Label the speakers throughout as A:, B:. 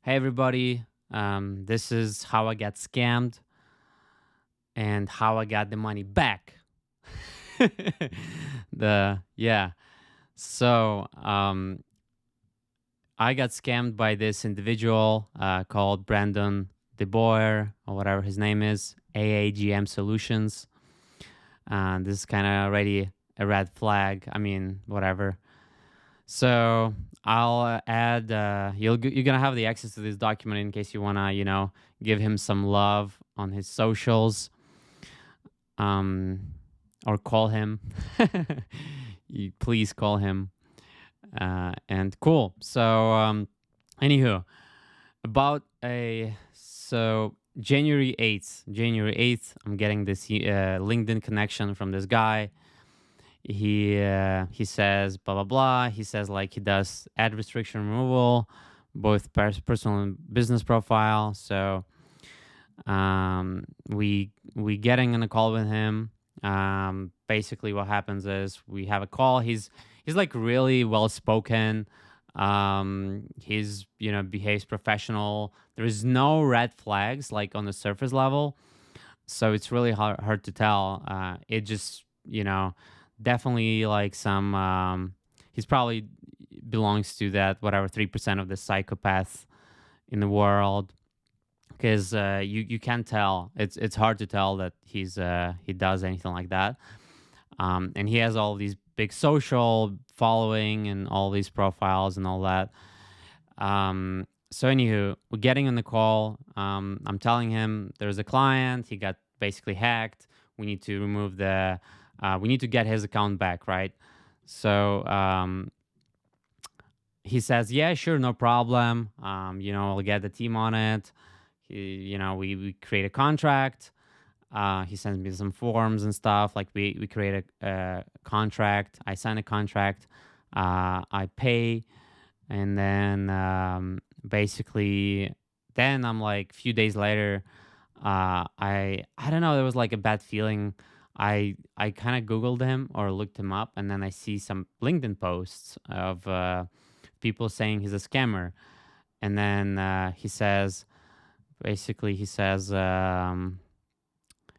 A: Hey everybody, this is how I got scammed and how I got the money back. the yeah, so I got scammed by this individual called Brandon Deboer or whatever his name is, AAGM Solutions. This is kind of already a red flag. I mean, whatever. So I'll add. You're gonna have the access to this document in case you wanna, give him some love on his socials, um, or call him. You please call him. And cool. So, anywho, about a so January 8th, I'm getting this LinkedIn connection from this guy. He says blah blah blah. He says like he does ad restriction removal, both personal and business profile. So we getting on a call with him. Basically, what happens is we have a call. He's like really well spoken. He's behaves professional. There is no red flags like on the surface level, so it's really hard to tell. It just definitely like some. He's probably belongs to that whatever 3% of the psychopaths in the world because you can't tell. It's hard to tell that he does anything like that. And he has all these big social following and all these profiles and all that. So anywho, we're getting on the call. I'm telling him there's a client. He got basically hacked. We need to remove the. We need to get his account back, right? So he says, "Yeah, sure, no problem. I'll get the team on it. We create a contract. He sends me some forms and stuff. Like we create a contract. I sign a contract. I pay, and then basically, then I'm like, a few days later, I don't know. There was like a bad feeling. I kind of Googled him or looked him up, and then I see some LinkedIn posts of people saying he's a scammer, and then he says, basically, he says.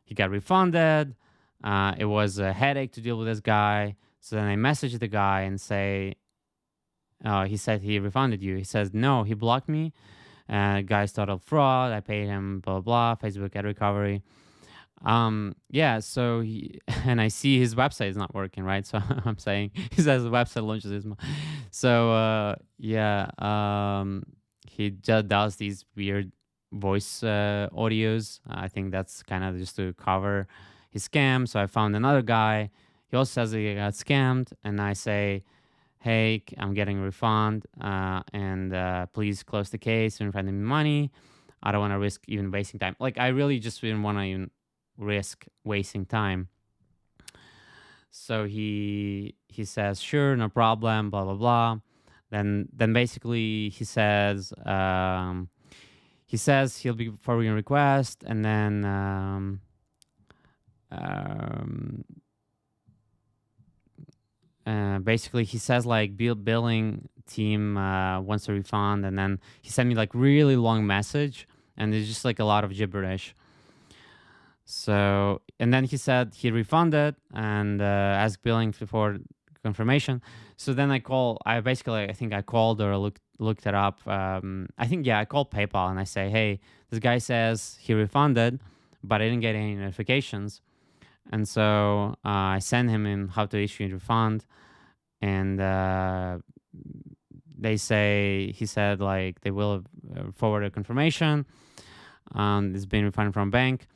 A: He got refunded. It was a headache to deal with this guy. So then I messaged the guy and say, he said he refunded you. He says, no, he blocked me. Guy's total fraud. I paid him, blah, blah, blah, Facebook ad recovery. Yeah, so and I see his website is not working, right? So I'm saying, he says the website launches this month. So, yeah, he just does these weird voice audios. I think that's kind of just to cover his scam. So I found another guy. He also says he got scammed, and I say, "Hey, I'm getting a refund, and please close the case and refund me money. I don't want to risk even wasting time. Like I really just didn't want to even risk wasting time." So he says, "Sure, no problem." Blah blah blah. Then basically he says he'll be forwarding a request, and then um, basically he says like billing team wants a refund, and then he sent me like really long message, and it's just like a lot of gibberish. So and then he said he refunded and asked billing for confirmation. So then I think I called or looked it up. I think yeah, I called PayPal and I say, hey, this guy says he refunded, but I didn't get any notifications. And so I sent him in how to issue a refund, and he said like they will forward a confirmation. It's been refunded from bank,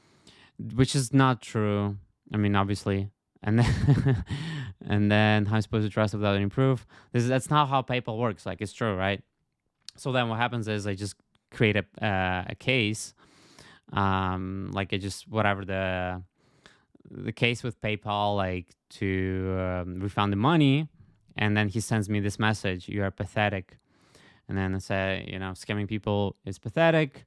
A: which is not true. I mean, obviously. And then, and then how am I supposed to trust without any proof? That's not how PayPal works. Like it's true, right? So then what happens is I just create a case, like I just whatever the case with PayPal, like to refund the money, and then he sends me this message: "You are pathetic," and then I say, scamming people is pathetic.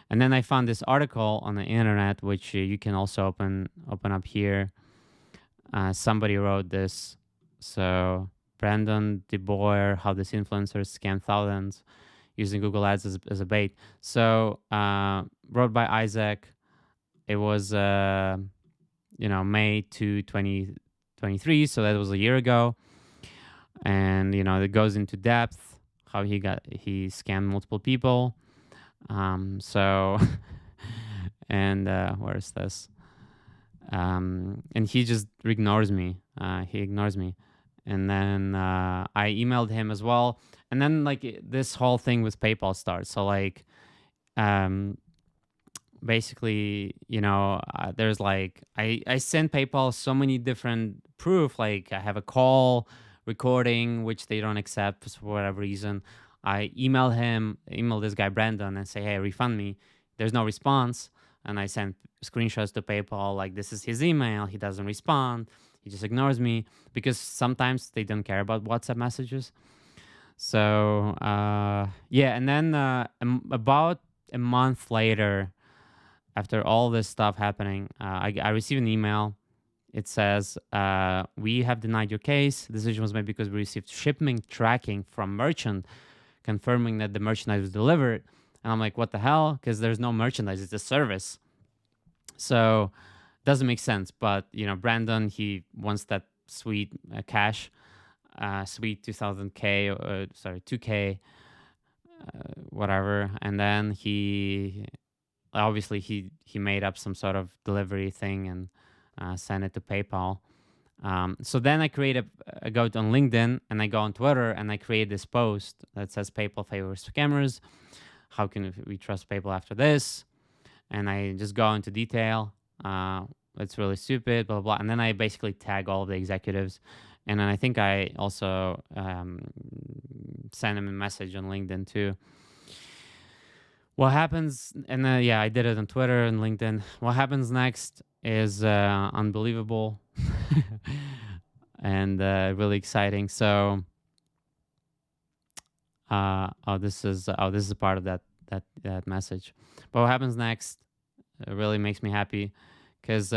A: And then I found this article on the internet, which you can also open up here. Somebody wrote this. So Brandon Deboer, how this influencers scam thousands. using Google Ads as a bait. So wrote by Isaac. It was May 2, 2023, so that was a year ago. And it goes into depth how he scammed multiple people. So and where is this? And he just ignores me. He ignores me. And then I emailed him as well. And then this whole thing with PayPal starts. So um, basically, there's I sent PayPal so many different proof. Like I have a call recording which they don't accept for whatever reason. I email this guy Brandon and say, hey, refund me. There's no response. And I sent screenshots to PayPal like this is his email. He doesn't respond. He just ignores me because sometimes they don't care about WhatsApp messages. So yeah, and then about a month later, after all this stuff happening, I received an email. It says, we have denied your case. The decision was made because we received shipment tracking from merchant confirming that the merchandise was delivered. And I'm like, what the hell? Because there's no merchandise, it's a service. So doesn't make sense. But, Brandon, he wants that sweet cash, sweet 2000K, or sorry, 2K, whatever. And then he obviously he made up some sort of delivery thing and sent it to PayPal. So then I I go on LinkedIn and I go on Twitter and I create this post that says PayPal favors scammers. How can we trust PayPal after this? And I just go into detail. It's really stupid, blah, blah, blah. And then I basically tag all of the executives. And then I think I also send them a message on LinkedIn too. What happens, and yeah, I did it on Twitter and LinkedIn. What happens next is unbelievable and really exciting. So, this is a part of that message. But what happens next really makes me happy because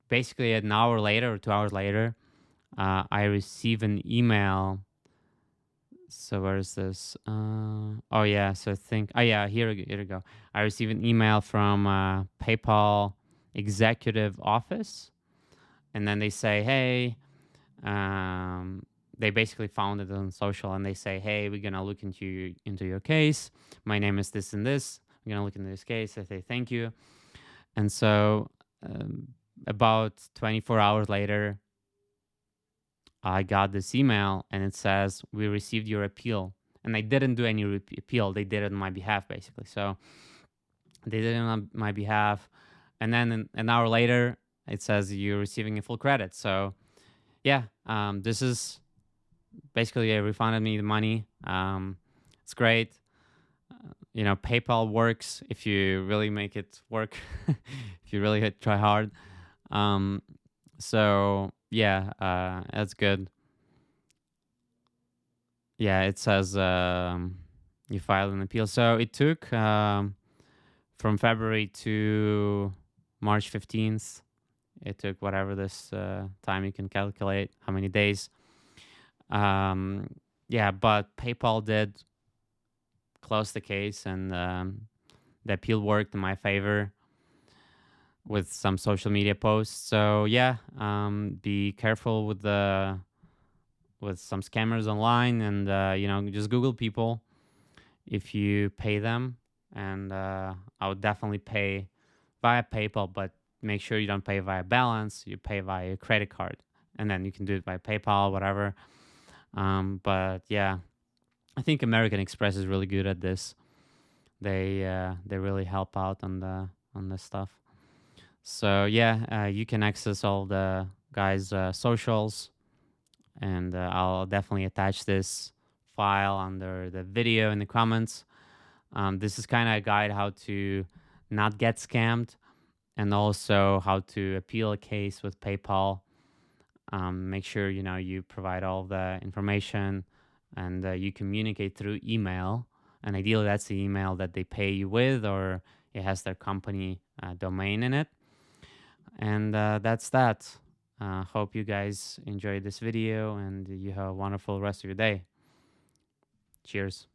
A: basically an hour later or 2 hours later, I receive an email. So where is this? Oh yeah. So I think. Oh yeah. Here we go. I received an email from PayPal executive office, and then they say, "Hey," they basically found it on social, and they say, "Hey, we're gonna look into your case. My name is this and this. We're gonna look into this case." I say, "Thank you." And so, about 24 hours later, I got this email and it says, we received your appeal. And I didn't do any appeal. They did it on my behalf, basically. So they did it on my behalf. And then an hour later, it says you're receiving a full credit. So yeah, this is basically they refunded me the money. It's great. PayPal works if you really make it work, if you really try hard. So yeah, that's good. Yeah, it says you filed an appeal. So it took from February to March 15th. It took whatever this time you can calculate, how many days. Yeah, but PayPal did close the case and the appeal worked in my favor with some social media posts. So yeah, be careful with some scammers online, and just Google people if you pay them. And I would definitely pay via PayPal, but make sure you don't pay via balance. You pay via your credit card, and then you can do it by PayPal, whatever. But yeah, I think American Express is really good at this. They really help out on this stuff. So yeah, you can access all the guys' socials, and I'll definitely attach this file under the video in the comments. This is kind of a guide how to not get scammed, and also how to appeal a case with PayPal. Make sure you provide all the information, and you communicate through email. And ideally, that's the email that they pay you with, or it has their company domain in it. And that's that. Hope you guys enjoyed this video and you have a wonderful rest of your day. Cheers.